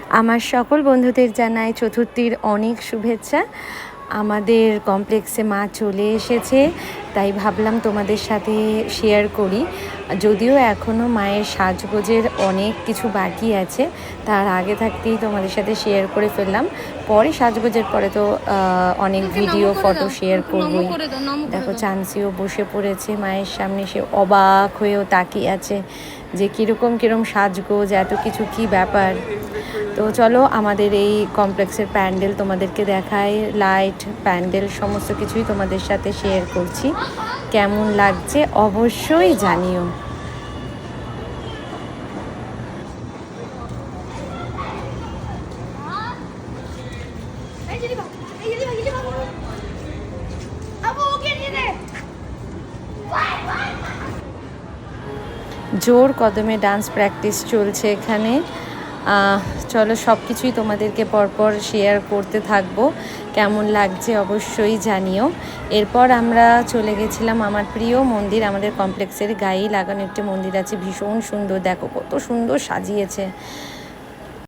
আমার সকল বন্ধুদের জানাই চতুর্থীর অনেক শুভেচ্ছা। আমাদের কমপ্লেক্সে মা চলে এসেছে, তাই ভাবলাম তোমাদের সাথে শেয়ার করি। যদিও এখনও মায়ের সাজগোজের অনেক কিছু বাকি আছে, তার আগে থাকতেই তোমাদের সাথে শেয়ার করে ফেললাম। পরে সাজগোজের পরে তো অনেক ভিডিও ফটো শেয়ার করবই। দেখো চান্সিও বসে পড়েছে মায়ের সামনে, সে অবাক হয়েও তাকিয়ে আছে যে কীরকম সাজগোজ, এত কিছু কি ব্যাপার। তো চলো আমাদের এই কমপ্লেক্সের প্যান্ডেল তোমাদেরকে দেখাই, লাইট প্যান্ডেল সমস্ত কিছুই তোমাদের সাথে শেয়ার করছি। কেমন লাগছে অবশ্যই জানিও। জোর কদমে ডান্স প্র্যাকটিস চলছে এখানে। চলো সব কিছুই তোমাদেরকে পরপর শেয়ার করতে থাকবো। কেমন লাগছে অবশ্যই জানিও। এরপর আমরা চলে গেছিলাম আমার প্রিয় মন্দির, আমাদের কমপ্লেক্সের গায়েই লাগানো একটি মন্দির আছে, ভীষণ সুন্দর, দেখো কত সুন্দর সাজিয়েছে।